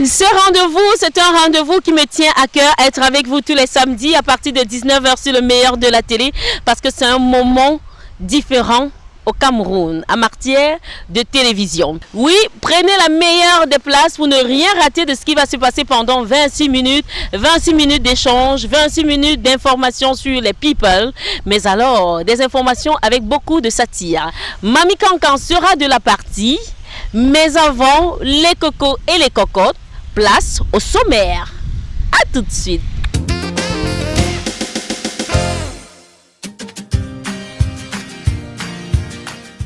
Ce rendez-vous, c'est un rendez-vous qui me tient à cœur, être avec vous tous les samedis à partir de 19h sur le meilleur de la télé, parce que c'est un moment différent au Cameroun, à matière de télévision. Oui, prenez la meilleure des places pour ne rien rater de ce qui va se passer pendant 26 minutes d'échange, 26 minutes d'informations sur les people, mais alors des informations avec beaucoup de satire. Mami Cancan sera de la partie, mais avant, les cocos et les cocottes, place au sommaire. À tout de suite.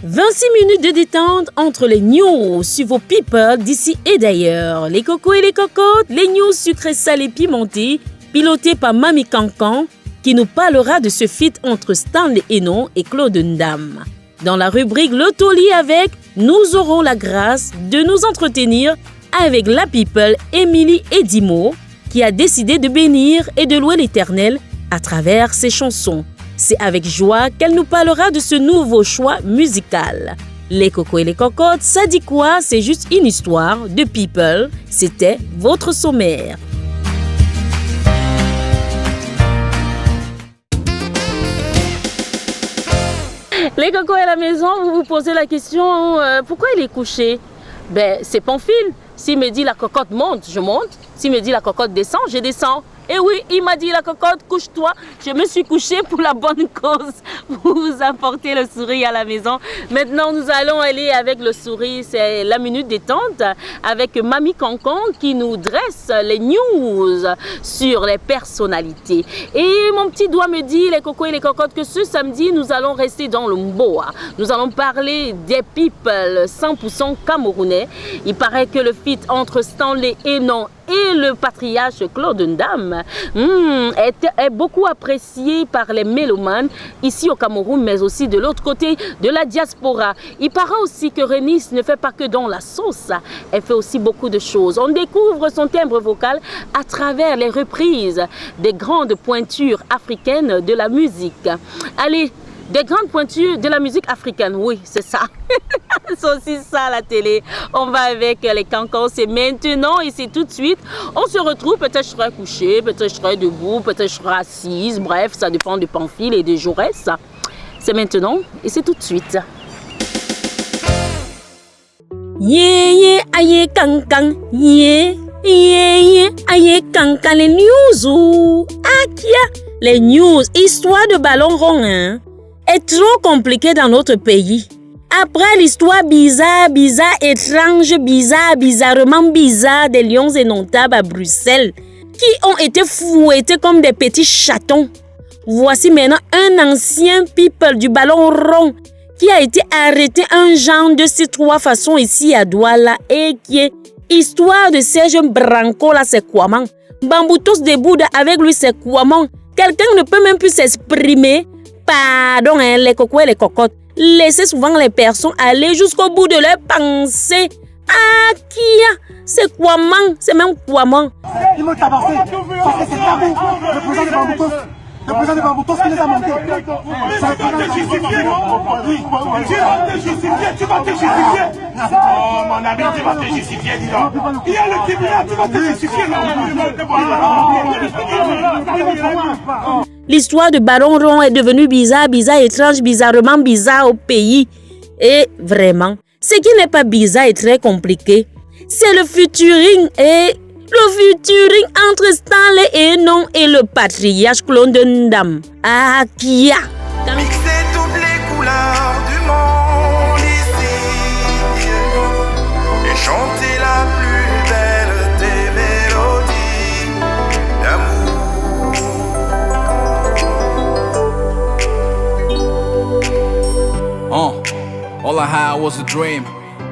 « 26 minutes de détente entre les news sur vos people d'ici et d'ailleurs. Les cocos et les cocottes, les news sucrées, salées, pimentées, pilotées par Mami Cancan, qui nous parlera de ce feat entre Stanley Hénon et Claude Ndam. Dans la rubrique Le Toli avec, nous aurons la grâce de nous entretenir avec la people Émilie Edimo, qui a décidé de bénir et de louer l'Éternel à travers ses chansons. C'est avec joie qu'elle nous parlera de ce nouveau choix musical. Les cocos et les cocottes, ça dit quoi? C'est juste une histoire de people. C'était votre sommaire. Les cocos à la maison, vous vous posez la question, pourquoi il est couché? Ben, c'est Pamphile. S'il me dit la cocotte monte, je monte. S'il me dit la cocotte descend, je descends. Et oui, il m'a dit la cocotte, couche-toi. Je me suis couchée pour la bonne cause. Vous apportez le sourire à la maison. Maintenant, nous allons aller avec le sourire. C'est la minute détente avec Mami Cancan qui nous dresse les news sur les personnalités. Et mon petit doigt me dit, les cocos et les cocottes, que ce samedi, nous allons rester dans le Mboa. Nous allons parler des people 100% camerounais. Il paraît que le feat entre Stanley Hénon et le patriarche Claude Ndam est beaucoup apprécié par les mélomanes ici au Cameroun, mais aussi de l'autre côté de la diaspora. Il paraît aussi que Renis ne fait pas que dans la sauce, elle fait aussi beaucoup de choses. On découvre son timbre vocal à travers les reprises des grandes pointures africaines de la musique. Allez, des grandes pointures de la musique africaine, oui, c'est ça. C'est aussi ça la télé. On va avec les cancans, c'est maintenant et c'est tout de suite. On se retrouve, peut-être je serai couché, peut-être je serai debout, peut-être je serai assise. Bref, ça dépend de Pamphile et de Jaurès. C'est maintenant et c'est tout de suite. Yeah, aïe cancan, yeah, aïe cancan, les news. Akia, les news, histoire de ballon rond, hein, est trop compliqué dans notre pays. Après l'histoire bizarre, étrange, bizarrement bizarre des lions indomptables à Bruxelles, qui ont été fouettés comme des petits chatons, voici maintenant un ancien people du ballon rond qui a été arrêté un genre de ces trois façons ici à Douala et qui est histoire de Serge Branco, là c'est quoi, man? Bamboutos de Bouddha avec lui c'est quoi, man? Quelqu'un ne peut même plus s'exprimer. Pardon, hein, les cocos et les cocottes. Laissez souvent les personnes aller jusqu'au bout de leurs pensées. Ah, Kia, c'est quoi, man? C'est même quoi, man? Ils m'ont tabassé parce que c'est tabou. Le président de Bamboutos qui les a montés. Tu vas te justifier, non? Tu vas te justifier. Oh, mon ami, tu vas te justifier, dis donc. Il y a le tribunal, tu vas te justifier, non? L'histoire de Ballon Rond est devenue bizarre, étrange, bizarrement bizarre au pays. Et vraiment, ce qui n'est pas bizarre et très compliqué, c'est le featuring entre Stanley Hénon et le patriarche Claude Ndam. Ah, Kia! Mixer toutes les couleurs du monde ici et chanter la plus belle des mélodies d'amour. All I had was a dream.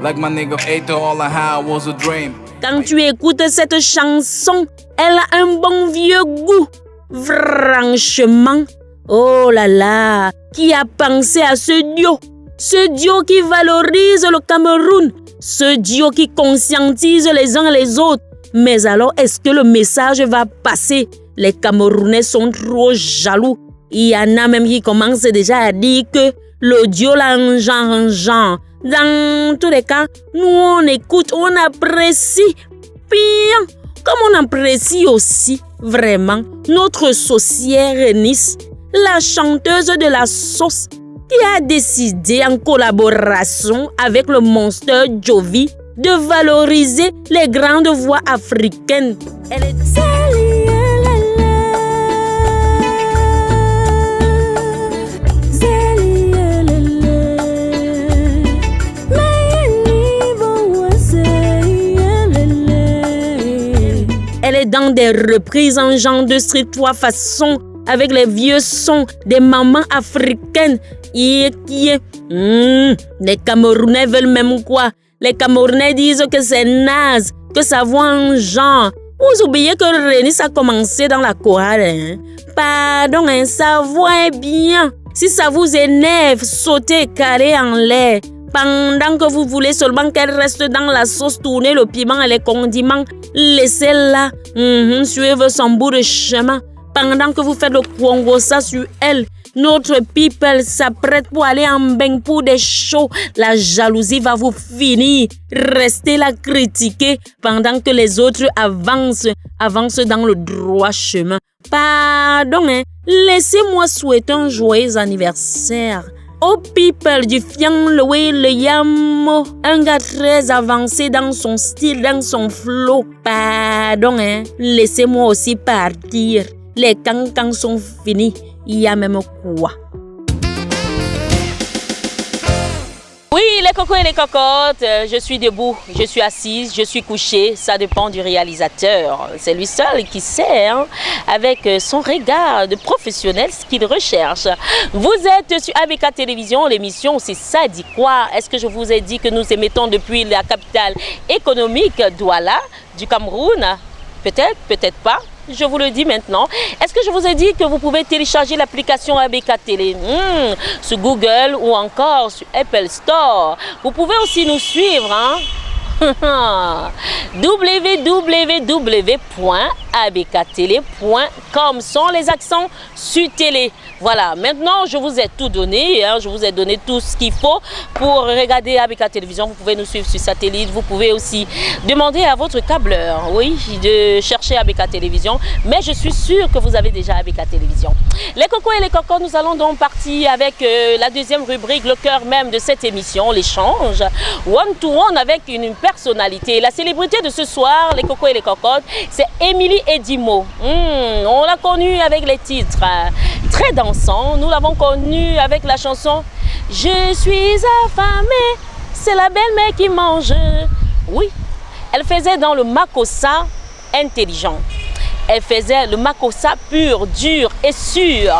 Like my nigga Ato, all I had was a dream. Quand tu écoutes cette chanson, elle a un bon vieux goût. Franchement, oh là là, qui a pensé à ce duo? Ce duo qui valorise le Cameroun, ce duo qui conscientise les uns les autres. Mais alors, est-ce que le message va passer? Les Camerounais sont trop jaloux. Il y en a même qui commencent déjà à dire que l'audio là, un genre. Dans tous les cas, nous on écoute, on apprécie. bien. Comme on apprécie aussi vraiment notre saucière Nice, la chanteuse de la sauce qui a décidé en collaboration avec le Monster Jovi de valoriser les grandes voix africaines. Elle est Elle est dans des reprises en genre de street 3 façons avec les vieux sons des mamans africaines. Les Camerounais veulent même quoi? Les Camerounais disent que c'est naze, que ça voit un genre. Vous oubliez que Renis a commencé dans la chorale. Hein? Pardon, hein, ça voit bien. Si ça vous énerve, sautez carré en l'air. Pendant que vous voulez seulement qu'elle reste dans la sauce, tourner le piment et les condiments, laissez-la suivre son bout de chemin. Pendant que vous faites le kwongosa sur elle, notre people s'apprête pour aller en bain pour des shows. La jalousie va vous finir. Restez la critiquer pendant que les autres avancent dans le droit chemin. Pardon, hein, laissez-moi souhaiter un joyeux anniversaire au people du Fiang le Yamo, un gars très avancé dans son style, dans son flow. Pardon, hein, laissez-moi aussi partir. Les cancans sont finis, il y a même quoi. Oui, les cocos et les cocottes, je suis debout, je suis assise, je suis couchée, ça dépend du réalisateur. C'est lui seul qui sait, hein, avec son regard de professionnel, ce qu'il recherche. Vous êtes sur ABK Télévision, l'émission c'est Ça dit quoi? Est-ce que je vous ai dit que nous émettons depuis la capitale économique Douala du Cameroun? Peut-être, peut-être pas. Je vous le dis maintenant. Est-ce que je vous ai dit que vous pouvez télécharger l'application ABK Télé sur Google ou encore sur Apple Store? Vous pouvez aussi nous suivre, hein? www.abktele.com sont les accents sur télé. Voilà, maintenant je vous ai tout donné, hein, je vous ai donné tout ce qu'il faut pour regarder ABK Télévision. Vous pouvez nous suivre sur satellite, vous pouvez aussi demander à votre câbleur, oui, de chercher ABK Télévision, mais je suis sûre que vous avez déjà ABK Télévision. Les cocos et les cocos, nous allons donc partir avec la deuxième rubrique, le cœur même de cette émission, l'échange one-to-one avec une personnalité. La célébrité de ce soir, les cocos et les cocottes, c'est Émilie Edimo. On l'a connue avec les titres très dansants. Nous l'avons connue avec la chanson « Je suis affamée, c'est la belle-mère qui mange ». Oui, elle faisait dans le makossa intelligent. Elle faisait le makossa pur, dur et sûr,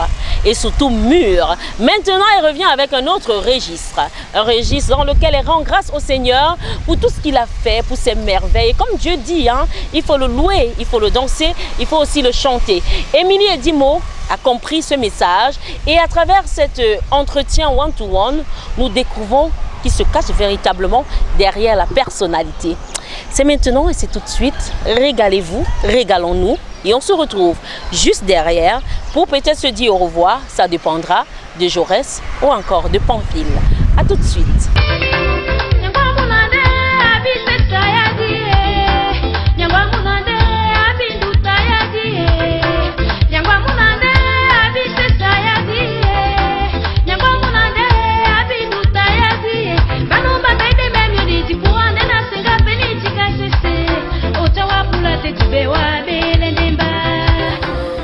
et surtout mûr. Maintenant, elle revient avec un autre registre. Un registre dans lequel elle rend grâce au Seigneur pour tout ce qu'il a fait, pour ses merveilles. Et comme Dieu dit, hein, il faut le louer, il faut le danser, il faut aussi le chanter. Émilie Edimo a compris ce message. Et à travers cet entretien one-to-one, nous découvrons qui se cache véritablement derrière la personnalité. C'est maintenant et c'est tout de suite. Régalez-vous, régalons-nous. Et on se retrouve juste derrière pour peut-être se dire au revoir. Ça dépendra de Jaurès ou encore de Pamphile. A tout de suite.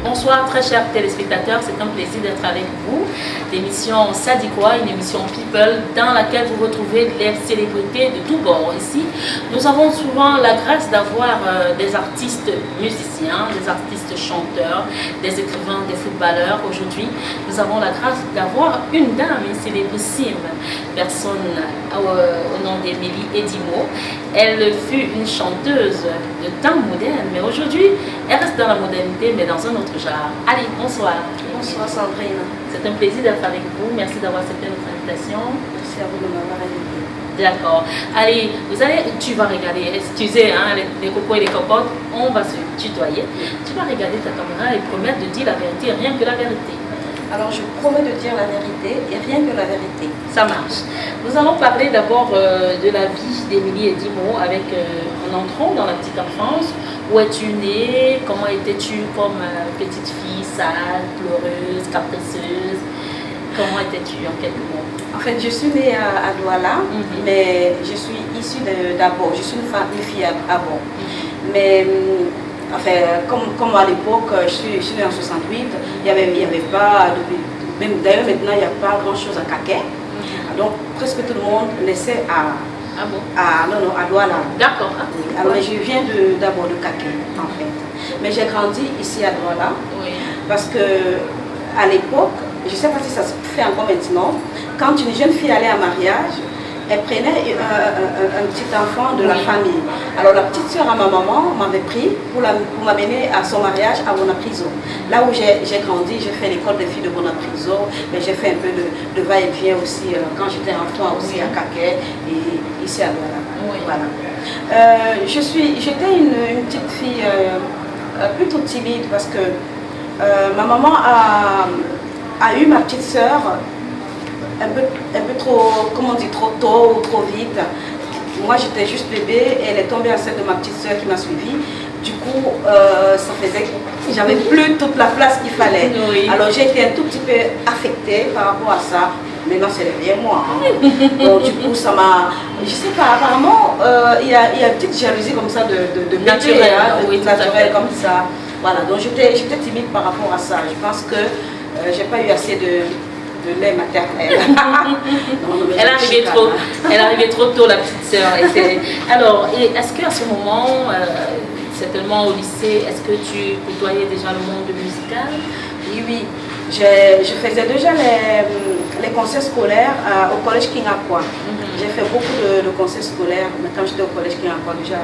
Bonsoir très chers téléspectateurs, c'est un plaisir d'être avec vous. L'émission Ça dit quoi, une émission People dans laquelle vous retrouvez les célébrités de tous bords. Ici, nous avons souvent la grâce d'avoir des artistes musiciens, des artistes chanteurs, des écrivains, des footballeurs. Aujourd'hui, nous avons la grâce d'avoir une dame, une célébrissime personne au nom d'Émilie Edimo. Elle fut une chanteuse de temps moderne, mais aujourd'hui, elle reste dans la modernité, mais dans un autre genre. Allez, bonsoir. Bonsoir Sandrine. C'est un plaisir d'être avec vous. Merci d'avoir accepté notre invitation. Merci à vous de m'avoir invité. D'accord. Allez, tu vas regarder. Excusez, hein, les cocos et les cocottes, on va se tutoyer. Tu vas regarder ta caméra et promettre de dire la vérité, rien que la vérité. Alors je promets de dire la vérité et rien que la vérité. Ça marche. Nous allons parler d'abord de la vie d'Émilie Edimo en entrant dans la petite enfance. Où es-tu née? Comment étais-tu comme petite fille, sale, pleureuse, capricieuse? Comment étais-tu en quelques mots? En fait, je suis née à Douala, mais je suis issue d'Abo. Je suis une fille à Abo. Mais enfin, comme à l'époque, je suis née en 68, il n'y avait pas, même d'ailleurs maintenant, il n'y a pas grand-chose à Kaké. Donc presque tout le monde naissait à Douala. D'accord. Alors je viens d'abord de Kaké, en fait. Mais j'ai grandi ici à Douala. Oui. Parce que à l'époque, je ne sais pas si ça se fait encore maintenant, quand une jeune fille allait en mariage, elle prenait un petit enfant de la famille. Alors la petite soeur à ma maman m'avait pris pour m'amener à son mariage à Bonapriso. Là où j'ai grandi, j'ai fait l'école des filles de Bonapriso, mais j'ai fait un peu de va-et-vient aussi quand j'étais enfant aussi à Kaké et ici à Douala. Oui. Voilà. J'étais une petite fille plutôt timide parce que ma maman a eu ma petite soeur un peu trop, comment on dit, trop tôt ou trop vite. Moi j'étais juste bébé et elle est tombée enceinte de ma petite soeur qui m'a suivie. Du coup, ça faisait que j'avais plus toute la place qu'il fallait. Oui. Alors j'ai été un tout petit peu affectée par rapport à ça. Maintenant c'est derrière moi. Donc du coup ça m'a... Je sais pas, apparemment il y a une petite jalousie comme ça de naturelle, oui, naturelle comme ça. Voilà, donc j'étais timide par rapport à ça. Je pense que j'ai pas eu assez de lait maternel. Elle arrivait trop tôt, la petite sœur. Alors, est-ce qu'à ce moment, certainement au lycée, est-ce que tu côtoyais déjà le monde musical? Oui. Je faisais déjà les concerts scolaires au collège King Aqua. J'ai fait beaucoup de concerts scolaires, mais quand j'étais au collège King Aqua, déjà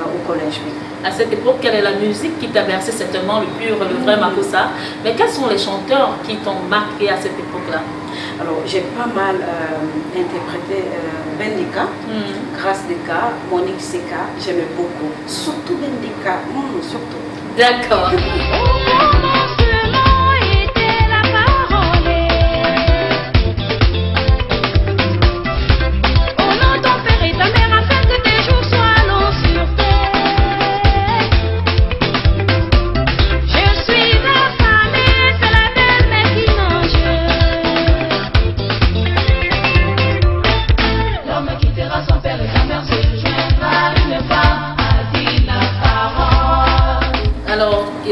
au collège, oui. À cette époque, quelle est la musique qui t'a bercé certainement le pur, le vrai Makossa? Mais quels sont les chanteurs qui t'ont marqué à cette époque-là? Alors, j'ai pas mal interprété Bendika, Grâce Deka, Monique Seka, j'aimais beaucoup. Surtout Bendika, surtout. D'accord.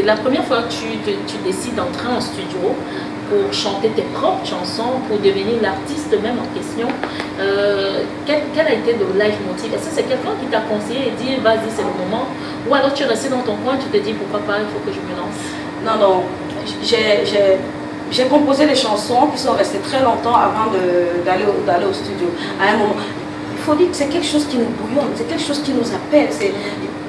La première fois que tu décides d'entrer en studio pour chanter tes propres chansons, pour devenir l'artiste même en question, quel a été le leitmotiv? Est-ce que c'est quelqu'un qui t'a conseillé et dit vas-y c'est le moment? Ou alors tu es resté dans ton coin, tu te dis pourquoi pas, il faut que je me lance? Non, j'ai composé des chansons qui sont restées très longtemps avant d'aller au studio. À un moment, il faut dire que c'est quelque chose qui nous bouillonne, c'est quelque chose qui nous appelle.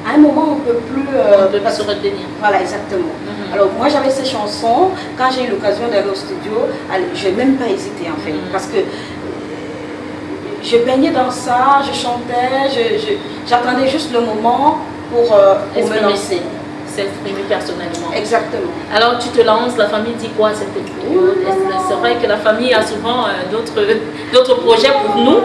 À un moment, on ne peut plus se retenir. Voilà, exactement. Alors moi, j'avais ces chansons. Quand j'ai eu l'occasion d'aller au studio, je n'ai même pas hésité en fait. Parce que je baignais dans ça, je chantais, j'attendais juste le moment pour me lancer. S'exprimer personnellement. Exactement. Alors tu te lances, la famille dit quoi à cette époque? C'est vrai que la famille a souvent d'autres projets pour nous.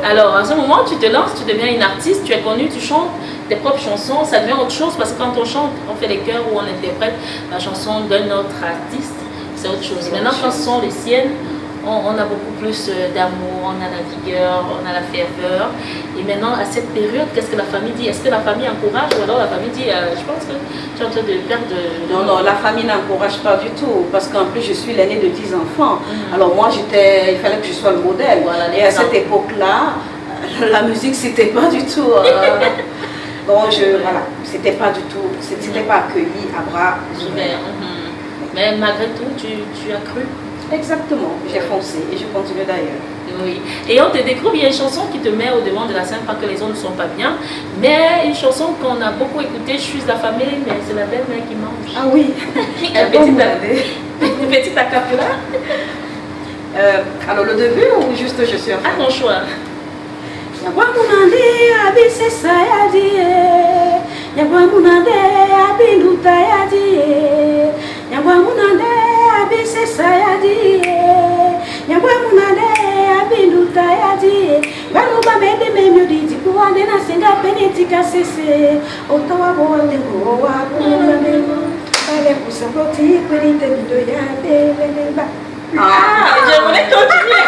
Alors à ce moment, tu te lances, tu deviens une artiste, tu es connue, tu chantes tes propres chansons, ça devient autre chose parce que quand on chante, on fait les chœurs ou on interprète la chanson d'un autre artiste, c'est autre chose. Maintenant, quand ce sont les siennes, on a beaucoup plus d'amour, on a la vigueur, on a la ferveur. Et maintenant, à cette période, qu'est-ce que la famille dit? Est-ce que la famille encourage ou alors la famille dit je pense que tu es en train de perdre... Non, la famille n'encourage pas du tout parce qu'en plus, je suis l'aînée de 10 enfants. Alors moi, il fallait que je sois le modèle. Voilà, et à cette époque-là, la musique, c'était pas du tout... Bon, voilà, c'était pas du tout, c'était pas accueilli à bras ouverts. Mais malgré tout, tu as cru? Exactement, j'ai foncé et je continue d'ailleurs. Oui, et on te découvre, il y a une chanson qui te met au devant de la scène, pas que les autres ne sont pas bien, mais une chanson qu'on a beaucoup écoutée, Je suis la famille, mais c'est la belle-mère qui mange. Ah oui, une petite acapella. Alors le début ou juste Je suis la famille? À ton choix. Yagwamunande abisesa yadie, Yagwamunande abinduta yadie, Yagwamunande abisesa Mafuta ya di Bano babede memyo di Kuande na senga penetika sese Otawa bote goa Kuna memo Ale poussa bloti Pelite bido ya Beleba. Je voulais continuer.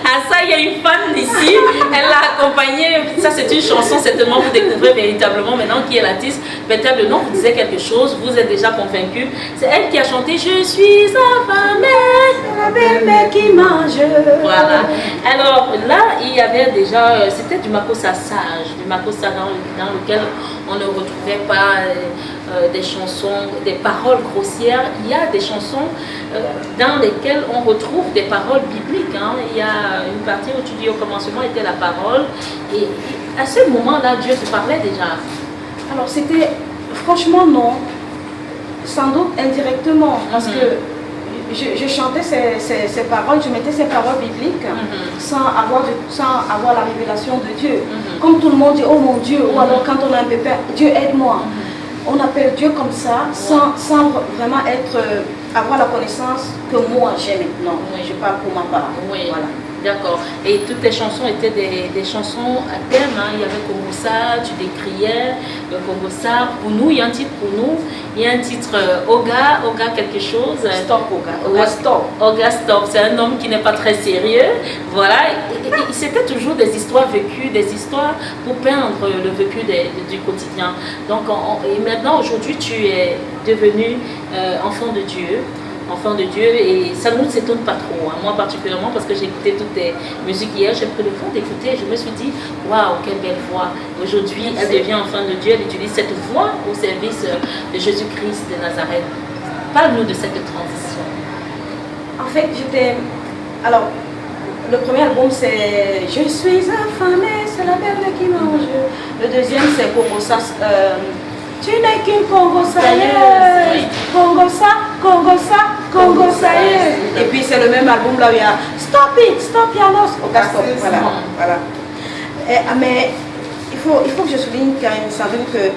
Ah ça, il y a une fan ici, elle l'a accompagnée, ça c'est une chanson, certainement vous découvrez véritablement maintenant qui est l'artiste, peut-être le nom vous disait quelque chose, vous êtes déjà convaincu, c'est elle qui a chanté « Je suis affamée ». La belle qui mange. Voilà, alors là il y avait déjà, c'était du makossa sage, du makossa dans lequel on ne retrouvait pas des chansons, des paroles grossières, il y a des chansons dans lesquelles on retrouve des paroles bibliques, hein. Il y a une partie où tu dis au commencement était la parole et à ce moment-là Dieu te parlait déjà. Alors c'était, franchement non, sans doute indirectement, parce que je chantais ces paroles, je mettais ces paroles bibliques sans avoir la révélation de Dieu. Comme tout le monde dit, oh mon Dieu, ou alors quand on a un bébé, Dieu aide-moi. On appelle Dieu comme ça, sans vraiment avoir la connaissance que moi j'ai maintenant. Je parle pour ma part. Voilà. D'accord. Et toutes tes chansons étaient des chansons à thème. Hein. Il y avait Kongossa, tu décriais le Kongossa. Pour nous, il y a un titre pour nous. Il y a un titre Oga quelque chose. Stop Oga. Oga Stop. Oga Stop. C'est un homme qui n'est pas très sérieux. Voilà. Et c'était toujours des histoires vécues, des histoires pour peindre le vécu du quotidien. Donc, et maintenant, aujourd'hui, tu es devenu enfant de Dieu. Et ça ne nous s'étonne pas trop, hein. Moi particulièrement parce que j'ai écouté toutes tes musiques hier, j'ai pris le temps d'écouter et je me suis dit waouh, quelle belle voix. Aujourd'hui elle devient enfant de Dieu, elle utilise cette voix au service de Jésus-Christ de Nazareth. Parle-nous de cette transition. En fait alors le premier album c'est Je suis affamée, c'est la belle qui mange. Le deuxième c'est Kongossa. Tu n'es qu'une Congossailleuse, Congossailleuse. Et puis c'est le même album là où il y a Stop It, Stop Yanos, Oga Stop. Voilà. Mais il faut que je souligne quand même, Sandrine, que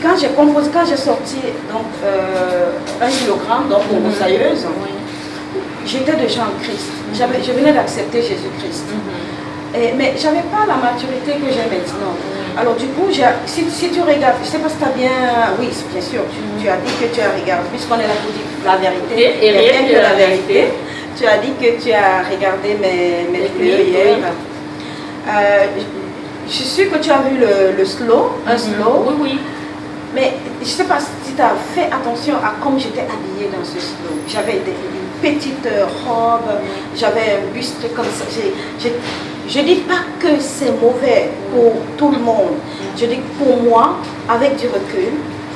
quand j'ai sorti donc, 1 kilogramme, donc Congossailleuse, j'étais déjà en Christ. Je venais d'accepter Jésus-Christ. Mais je n'avais pas la maturité que j'ai maintenant. Alors du coup, si tu regardes, je ne sais pas si tu as bien... Oui, bien sûr, tu as dit que tu as regardé, puisqu'on est là pour dire la vérité, et rien que la vérité. Tu as dit que tu as regardé mes vidéos hier. Je suis sûre que tu as vu le slow, un slow. Oui. Mais je ne sais pas si tu as fait attention à comment j'étais habillée dans ce slow. J'avais une petite robe, j'avais un buste comme ça. Je ne dis pas que c'est mauvais pour tout le monde. Je dis que pour moi, avec du recul,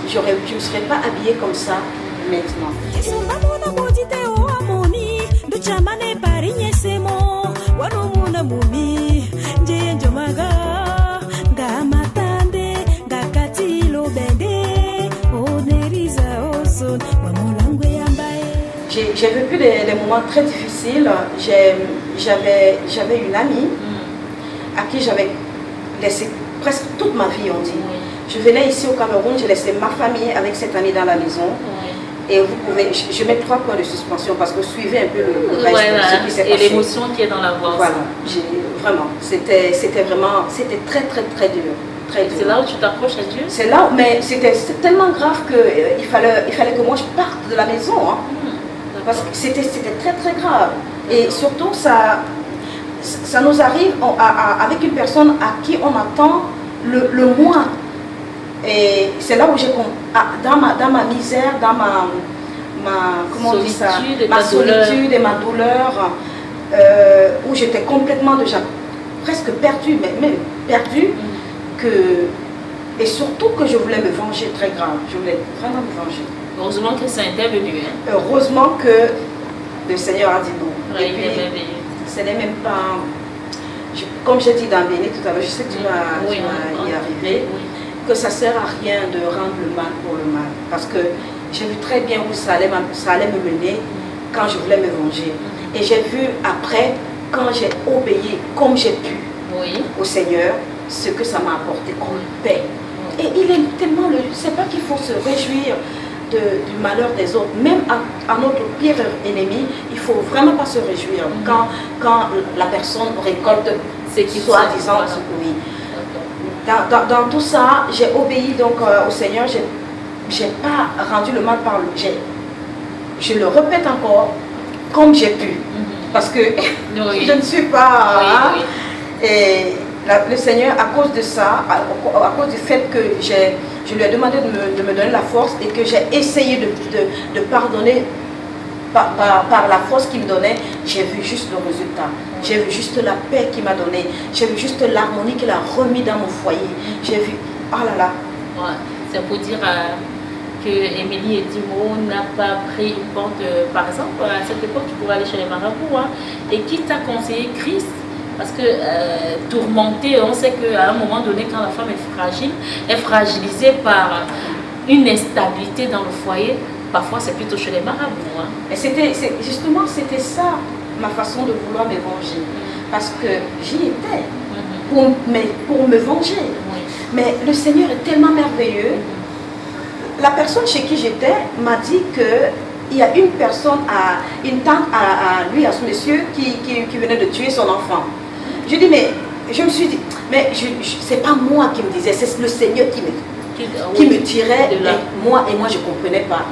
je ne serais pas habillée comme ça maintenant. J'ai vécu des moments très difficiles. J'avais une amie à qui j'avais laissé presque toute ma vie, on dit. Je venais ici au Cameroun, j'ai laissé ma famille avec cette amie dans la maison. Et vous pouvez, je mets 3 points de suspension parce que suivez un peu le reste de ce qui s'est passé. Et l'émotion qui est dans la voix. Voilà, vraiment, c'était très très très dur. C'est là où tu t'approches à Dieu? C'est là, mais c'était tellement grave qu'il fallait que moi je parte de la maison. Hein. Parce que c'était très très grave. Et surtout, ça nous arrive avec une personne à qui on attend le moins. Et c'est là où j'ai compris, dans ma misère, dans comment on dit ça, ma solitude et ma douleur, où j'étais complètement déjà presque perdue, mais même perdue, et surtout que je voulais me venger très grave. Je voulais vraiment me venger. Heureusement que ça a intervenu. Hein? Heureusement que le Seigneur a dit non. Ouais, et puis, ce n'est même pas... comme j'ai dit dans Béni tout à l'heure, je sais que tu vas y arriver, que ça ne sert à rien de rendre le mal pour le mal. Parce que j'ai vu très bien où ça allait me mener quand je voulais me venger. Et j'ai vu après, quand j'ai obéi comme j'ai pu au Seigneur, ce que ça m'a apporté comme paix. Et il est tellement... C'est pas qu'il faut se réjouir du malheur des autres, même à notre pire ennemi, il ne faut vraiment pas se réjouir quand la personne récolte soi-disant oui. Dans tout ça, j'ai obéi donc au Seigneur, j'ai pas rendu le mal par le... Je le répète encore, comme j'ai pu. Parce que je ne suis pas... Et le Seigneur, à cause de ça, à cause du fait que je lui ai demandé de me donner la force et que j'ai essayé de pardonner par la force qu'il me donnait, j'ai vu juste le résultat. J'ai vu juste la paix qu'il m'a donnée. J'ai vu juste l'harmonie qu'il a remis dans mon foyer. J'ai vu... Oh là là. Ouais, c'est pour dire que Émilie Edimo n'a pas pris une porte, par exemple, à cette époque, tu pouvais aller chez les marabouts. Hein, et qui t'a conseillé Christ? Parce que tourmentée, on sait qu'à un moment donné, quand la femme est fragile, est fragilisée par une instabilité dans le foyer, parfois c'est plutôt chez les marabouts. Hein. Et justement, c'était ça ma façon de vouloir me venger. Parce que j'y étais pour me venger. Oui. Mais le Seigneur est tellement merveilleux. La personne chez qui j'étais m'a dit qu'il y a une personne, une tante à ce monsieur qui venait de tuer son enfant. Je dis, mais je me suis dit, mais c'est pas moi qui me disais, c'est le Seigneur qui me tirait, et moi je ne comprenais pas.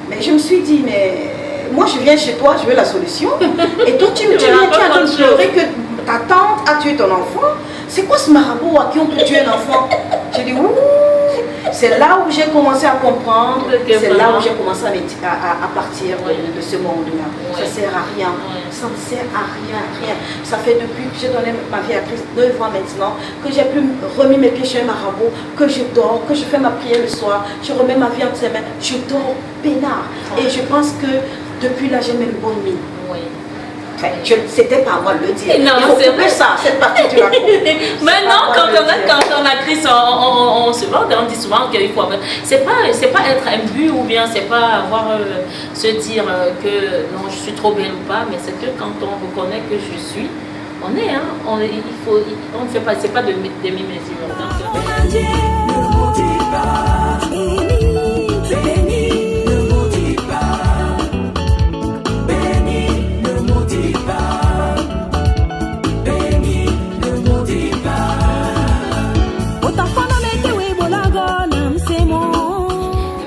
Mais je me suis dit, mais moi je viens chez toi, je veux la solution. Et toi tu es en train de pleurer que ta tante a tué ton enfant. C'est quoi ce marabout à qui on peut tuer un enfant? J'ai dit, ouh. C'est là où j'ai commencé à comprendre, c'est là où j'ai commencé à partir de ce monde-là. Ça ne sert à rien, ça ne sert à rien. Ça fait depuis que j'ai donné ma vie à Christ 9 ans maintenant, que j'ai pu remis mes pieds chez un marabout, que je dors, que je fais ma prière le soir, je remets ma vie entre ses mains, je dors peinard. Et je pense que depuis là, j'ai même bonne mine. C'était pas à moi de le dire. Non, c'est vrai ça, cette partie tu la coupes. Maintenant, quand on a Christ, on se vante, on dit souvent qu'il faut... C'est pas être imbu ou bien c'est pas avoir se dire que non, je suis trop belle ou pas, mais c'est que quand on reconnaît que je suis, on est, hein, on ne fait pas, c'est pas de demi-mesure.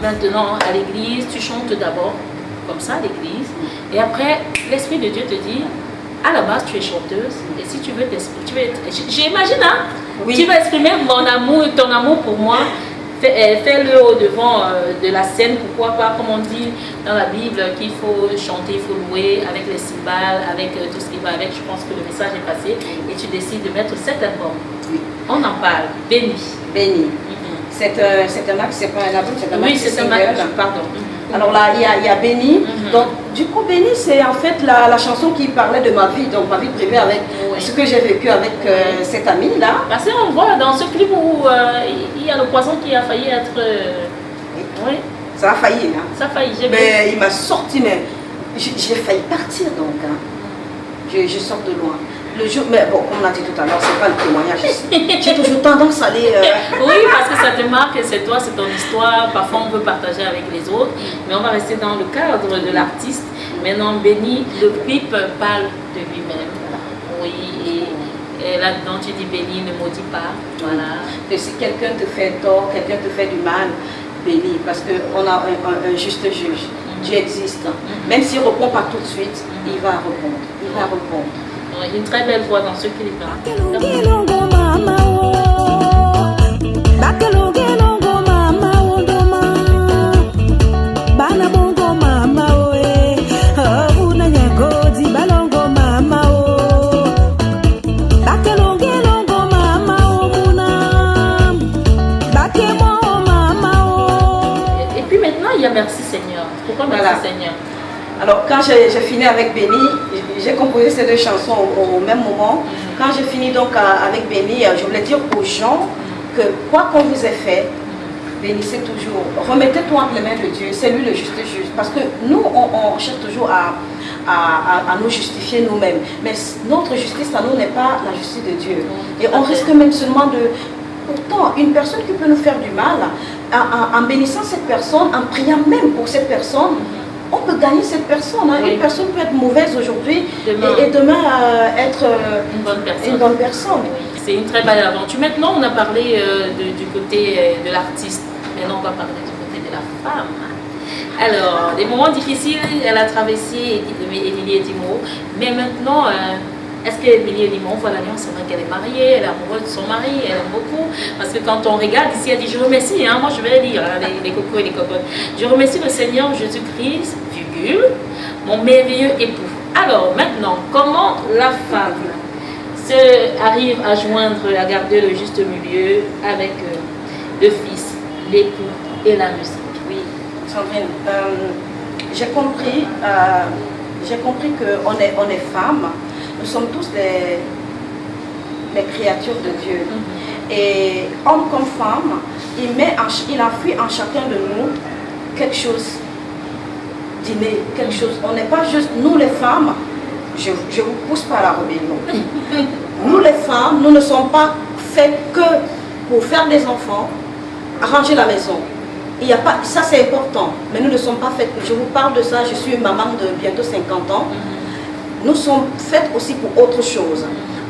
Maintenant, à l'église, tu chantes d'abord, comme ça, à l'église. Et après, l'Esprit de Dieu te dit, à la base, tu es chanteuse. Et si tu veux j'imagine, hein, oui. Tu vas exprimer mon amour, ton amour pour moi. Fais-le au-devant de la scène. Pourquoi pas, comme on dit dans la Bible, qu'il faut chanter, il faut louer avec les cymbales, avec tout ce qui va avec. Je pense que le message est passé. Et tu décides de mettre cet album. Oui. On en parle. Béni. Béni. C'est un acte, c'est pas un album, c'est un acte. Oui, c'est un acte, pardon. Alors là, il y a Béni. Donc, du coup, Béni, c'est en fait la chanson qui parlait de ma vie, donc ma vie privée avec ce que j'ai vécu avec cette amie-là. Parce qu'on voit dans ce clip où il y a le poisson qui a failli être... Oui. Ça a failli, hein. Ça a failli, mais il m'a sorti, mais j'ai failli partir, donc. Hein. Je sors de loin. Le jour, mais bon, comme on a dit tout à l'heure, c'est pas le témoignage ici. J'ai toujours tendance à aller... Oui, parce que ça te marque, c'est toi, c'est ton histoire. Parfois, on peut partager avec les autres, mais on va rester dans le cadre de l'artiste. Maintenant, Béni, le clip parle de lui-même. Oui, et là-dedans, tu dis Béni, ne maudis pas. Voilà. Et si quelqu'un te fait tort, quelqu'un te fait du mal, bénis, parce qu'on a un juste juge. Dieu existe. Même s'il ne répond pas tout de suite, il va répondre. Il va répondre. Une très belle voix dans ce clip. Et puis maintenant, il y a Merci Seigneur. Pourquoi Merci Seigneur? Alors, quand j'ai fini avec Béni, j'ai composé ces deux chansons au même moment. Quand j'ai fini donc avec Béni, je voulais dire aux gens que quoi qu'on vous ait fait, bénissez toujours. Remettez-toi entre les mains de Dieu, c'est lui le juste juge. Parce que nous, on cherche toujours à nous justifier nous-mêmes. Mais notre justice à nous n'est pas la justice de Dieu. Et on risque même seulement de... Pourtant, maintenant, une personne qui peut nous faire du mal, en bénissant cette personne, en priant même pour cette personne, on peut gagner cette personne. Hein. Oui. Une personne peut être mauvaise aujourd'hui Demain. et demain être Une bonne personne. Oui. C'est une très belle aventure. Maintenant, on a parlé du côté de l'artiste. Maintenant, on va parler du côté de la femme. Alors, des moments difficiles, elle a traversé Émilie Edimo. Mais maintenant, est-ce qu'Émilie Edimo voit l'alliance? C'est vrai qu'elle est mariée, elle est amoureuse de son mari, elle aime beaucoup. Parce que quand on regarde ici, elle dit, je remercie, hein, moi je vais lire hein, les cocos et les cocottes. Je remercie le Seigneur Jésus-Christ, virgule, mon merveilleux époux. Alors, maintenant, comment la femme arrive à joindre, à garder le juste milieu avec le fils, l'époux et la musique? Oui, Sandrine, j'ai compris qu'on est femmes, nous sommes tous les créatures de Dieu. Et homme comme femme, il enfouit en chacun de nous quelque chose d'inné, quelque chose. On n'est pas juste, nous les femmes, je vous pousse pas à la rébellion. Nous les femmes, nous ne sommes pas faites que pour faire des enfants, arranger la maison. Il y a pas, ça c'est important, mais nous ne sommes pas faites. Je vous parle de ça, je suis une maman de bientôt 50 ans. Nous sommes faites aussi pour autre chose.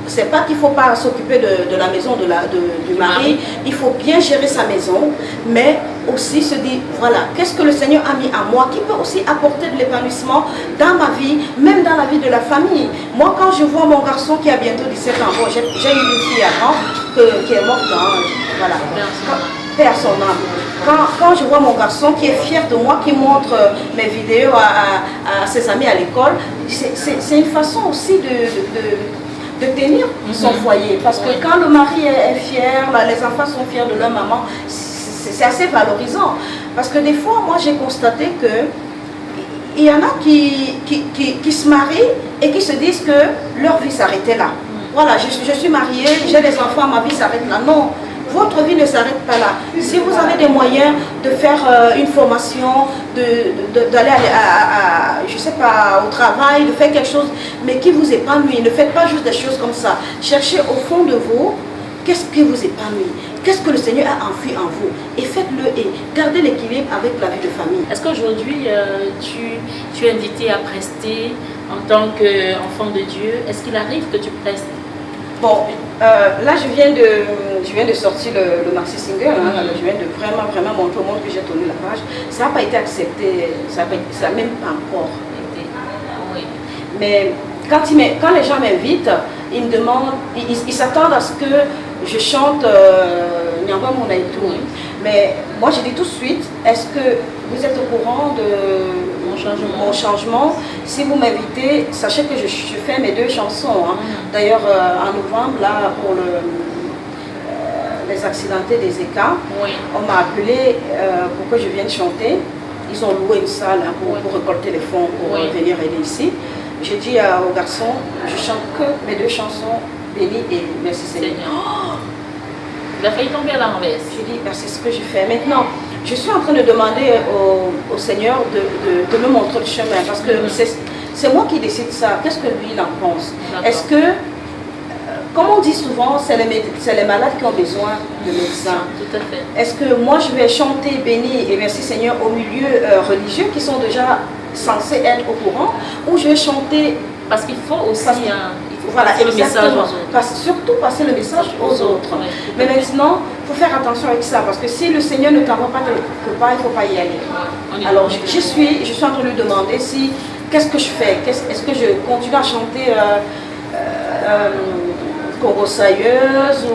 C'est pas qu'il ne faut pas s'occuper de la maison du mari, il faut bien gérer sa maison, mais aussi se dire, voilà, qu'est-ce que le Seigneur a mis à moi, qui peut aussi apporter de l'épanouissement dans ma vie, même dans la vie de la famille. Moi, quand je vois mon garçon qui a bientôt 17 ans, bon, j'ai eu une fille avant qui est morte, voilà, paix à son âme. Quand je vois mon garçon qui est fier de moi, qui montre mes vidéos à ses amis à l'école, c'est une façon aussi de tenir son foyer. Parce que quand le mari est fier, les enfants sont fiers de leur maman, c'est assez valorisant. Parce que des fois, moi j'ai constaté que il y en a qui se marient et qui se disent que leur vie s'arrêtait là. Voilà, je suis mariée, j'ai des enfants, ma vie s'arrête là. Non. Votre vie ne s'arrête pas là. Si vous avez des moyens de faire une formation, d'aller je sais pas, au travail, de faire quelque chose, mais qui vous épanouit, ne faites pas juste des choses comme ça. Cherchez au fond de vous, qu'est-ce qui vous épanouit, qu'est-ce que le Seigneur a enfui en vous, et faites-le et gardez l'équilibre avec la vie de famille. Est-ce qu'aujourd'hui, tu es invité à prester en tant qu'enfant de Dieu? Est-ce qu'il arrive que tu prestes? Bon, là je viens de sortir le maxi single, hein, je viens de vraiment montrer au monde que j'ai tourné la page. Ça n'a pas été accepté, ça n'a même pas encore été. Oui. Mais quand les gens m'invitent, ils me demandent, ils s'attendent à ce que je chante Nyamba Mouna et tout. Mais moi je dis tout de suite, est-ce que vous êtes au courant de mon changement? Si vous m'invitez, sachez que je fais mes 2 chansons. Hein. D'ailleurs, en novembre, là, pour les accidentés des ECA, on m'a appelé pour que je vienne chanter. Ils ont loué une salle hein, pour récolter les fonds pour venir aider ici. J'ai dit aux garçons, je chante que mes 2 chansons, Béni et Merci Seigneur. Il a failli tomber à la renverse. Je dis, c'est ce que je fais. Maintenant, je suis en train de demander au Seigneur de me montrer le chemin. Parce que c'est moi qui décide ça. Qu'est-ce que lui, il en pense? Est-ce que, comme on dit souvent, c'est les malades qui ont besoin de médecins. Tout à fait. Est-ce que moi, je vais chanter Béni et Merci Seigneur au milieu religieux qui sont déjà censés être au courant? Ou je vais chanter... Parce qu'il faut aussi... Voilà, passer le message aux autres. Surtout passer le message aux autres. Ouais, mais maintenant, il faut faire attention avec ça, parce que si le Seigneur ne t'envoie pas quelque part, il ne faut pas y aller. Alors, je suis en train de lui demander qu'est-ce que je fais? Est-ce que je continue à chanter Congo Sailleuse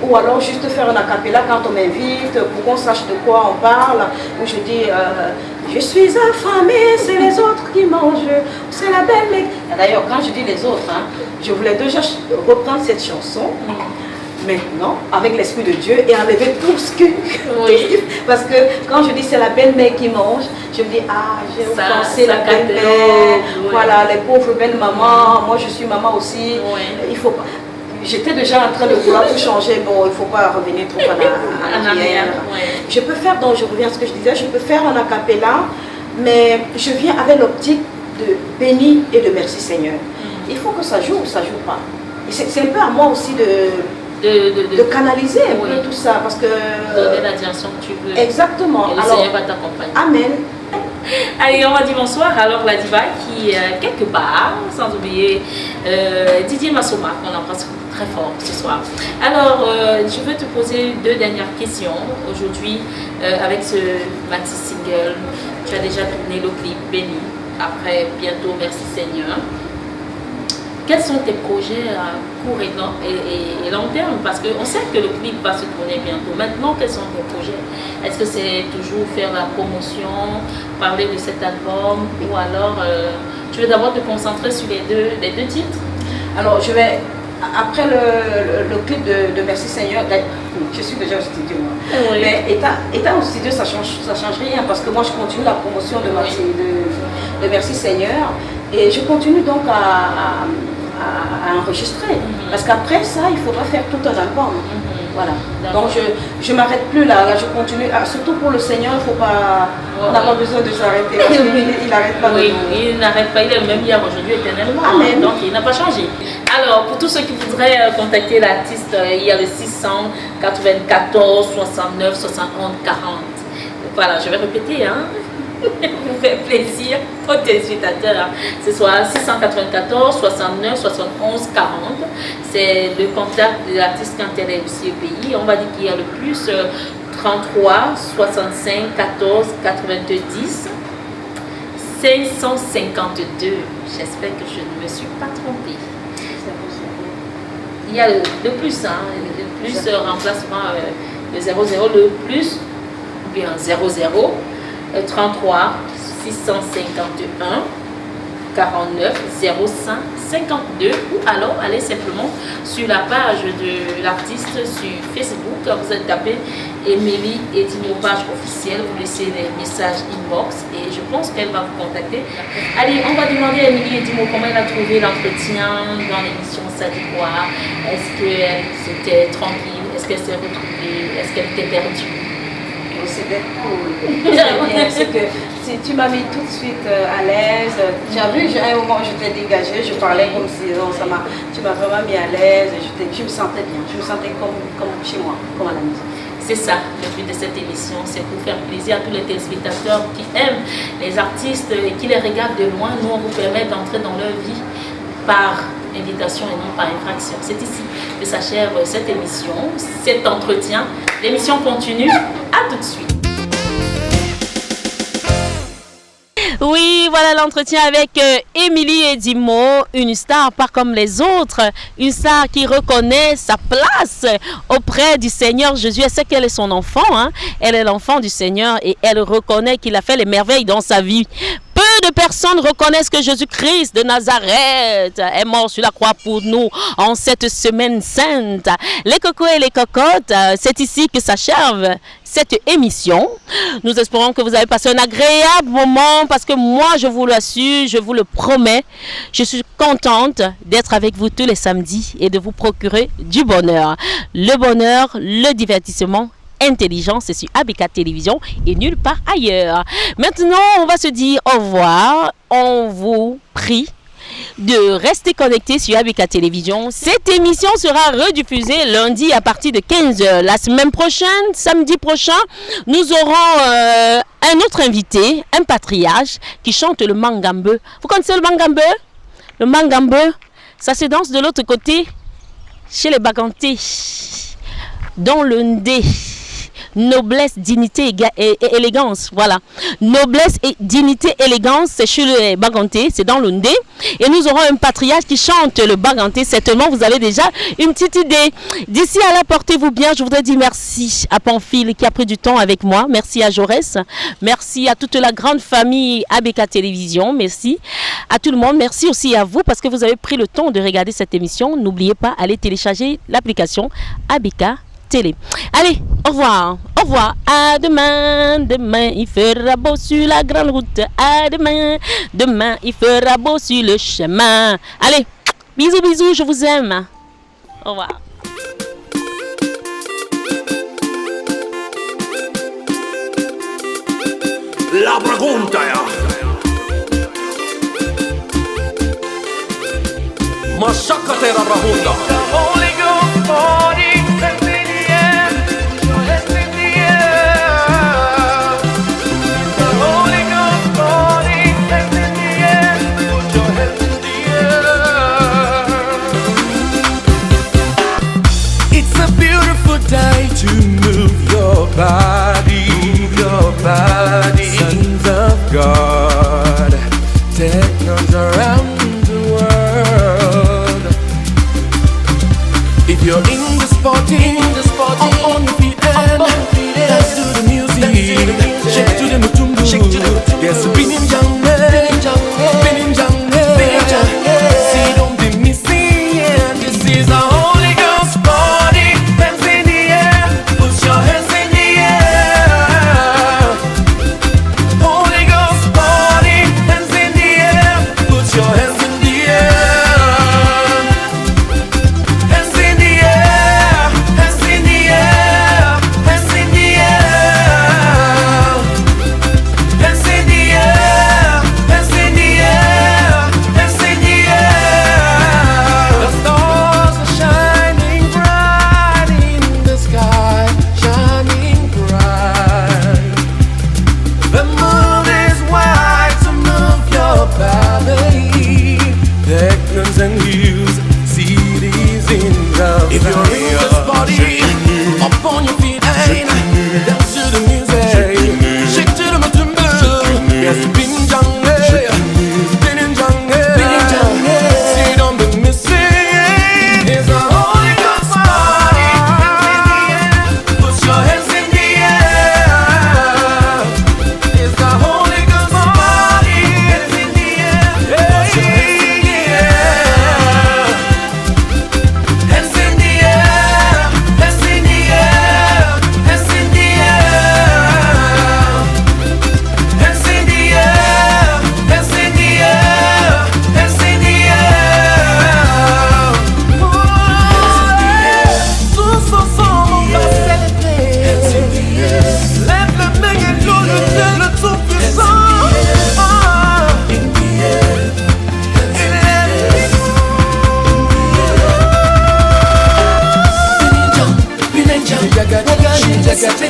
ou alors juste faire un acapella quand on m'invite pour qu'on sache de quoi on parle, où je dis je suis affamée, c'est les autres qui mangent, c'est la belle mec. D'ailleurs, quand je dis les autres, hein, je voulais déjà reprendre cette chanson maintenant avec l'Esprit de Dieu et enlever tout ce que... Parce que quand je dis c'est la belle-mère qui mange, je me dis, j'ai offensé la belle-mère, voilà, les pauvres belles mamans, moi je suis maman aussi, il faut pas... J'étais déjà en train de vouloir tout changer, bon, il ne faut pas revenir trop en arrière. Je peux faire, donc je reviens à ce que je disais, je peux faire un acapella, mais je viens avec l'optique de béni et de merci Seigneur. Il faut que ça joue ou ça ne joue pas. C'est un peu à moi aussi de canaliser un oui. peu tout ça. Parce que... Donner la direction que tu veux. Exactement. Et le Seigneur va t'accompagner. Amen. Allez, on va dire bonsoir. Alors, la diva qui est quelque part, sans oublier Didier Massoma, qu'on embrasse très fort ce soir. Alors, je veux te poser 2 dernières questions aujourd'hui avec ce maxi single. Tu as déjà tourné le clip Béni. Après, bientôt, Merci Seigneur. Quels sont tes projets à court et long terme? Parce qu'on sait que le clip va se tourner bientôt. Maintenant, quels sont tes projets? Est-ce que c'est toujours faire la promotion, parler de cet album, ou alors tu veux d'abord te concentrer sur les deux titres? Alors, je vais, après le clip de Merci Seigneur, je suis déjà au studio. Oui. Mais étant au studio, ça change rien parce que moi, je continue la promotion de Merci Seigneur et je continue donc à enregistrer. Parce qu'après ça, il faudra faire tout un album. Voilà. Donc je ne m'arrête plus là, je continue. Surtout pour le Seigneur, il faut pas, on n'a pas besoin de s'arrêter. Il n'arrête pas. Oui, il n'arrête pas, il est le même hier, aujourd'hui, éternellement. Amen. Donc il n'a pas changé. Alors, pour tous ceux qui voudraient contacter l'artiste, il y a le 694 69 71 40. Voilà, je vais répéter, hein. Vous fait plaisir aux téléspectateurs. Ce soit 694 69 71 40. C'est le contact de l'artiste quand elle est aussi au pays. On va dire qu'il y a le plus 33 65 14 90 552. J'espère que je ne me suis pas trompée. Il y a le plus, hein. Le plus remplacement le 00, le plus, ou bien 00. 33 651 49 05 52 ou alors allez simplement sur la page de l'artiste sur Facebook. Vous allez taper Émilie Edimo, page officielle, vous laissez les messages inbox et je pense qu'elle va vous contacter. Allez, on va demander à Émilie Edimo comment elle a trouvé l'entretien dans l'émission Ça dit quoi. Est-ce qu'elle c'était tranquille? Est-ce qu'elle s'est retrouvée? Est-ce qu'elle était perdue? C'était cool. C'est bien, c'est que tu m'as mis tout de suite à l'aise. Tu as vu, à un moment, je t'ai dégagée, je parlais comme si tu m'as vraiment mis à l'aise. Je me sentais bien, je me sentais comme chez moi, comme à la maison. C'est ça, le but de cette émission, c'est pour faire plaisir à tous les téléspectateurs qui aiment les artistes et qui les regardent de loin. Nous, on vous permet d'entrer dans leur vie par invitation et non par infraction. C'est ici que s'achève cette émission, cet entretien. L'émission continue. À tout de suite. Oui, voilà l'entretien avec Émilie Edimo, une star pas comme les autres, une star qui reconnaît sa place auprès du Seigneur Jésus. Elle sait qu'elle est son enfant, hein? Elle est l'enfant du Seigneur et elle reconnaît qu'il a fait les merveilles dans sa vie. Peu de personnes reconnaissent que Jésus-Christ de Nazareth est mort sur la croix pour nous en cette semaine sainte. Les cocos et les cocottes, c'est ici que s'achève cette émission. Nous espérons que vous avez passé un agréable moment parce que moi, je vous l'assure, je vous le promets, je suis contente d'être avec vous tous les samedis et de vous procurer du bonheur. Le bonheur, le divertissement, intelligence, c'est sur ABK Télévision et nulle part ailleurs. Maintenant, on va se dire au revoir. On vous prie de rester connecté sur ABK Télévision. Cette émission sera rediffusée lundi à partir de 15h. La semaine prochaine, samedi prochain, nous aurons un autre invité, un patriarche qui chante le mangambe. Vous connaissez le mangambe? Le mangambe, ça se danse de l'autre côté, chez les Bagantés, dans le Ndé. Noblesse, dignité et élégance, voilà. Noblesse et dignité, élégance, c'est chez le Baganté, c'est dans le Ndé. Et nous aurons un patriarche qui chante le Baganté. Certainement, vous avez déjà une petite idée. D'ici à là, portez-vous bien. Je voudrais dire merci à Pamphile qui a pris du temps avec moi. Merci à Jaurès. Merci à toute la grande famille ABK Télévision. Merci à tout le monde. Merci aussi à vous parce que vous avez pris le temps de regarder cette émission. N'oubliez pas, allez télécharger l'application ABK Télé. Allez, au revoir. Au revoir. À demain. Demain, il fera beau sur la grande route. À demain. Demain, il fera beau sur le chemin. Allez, bisous, bisous, je vous aime. Au revoir. La pregunta ya. Masakatera Rahunda. Holy Ghost party.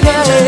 Seigneur.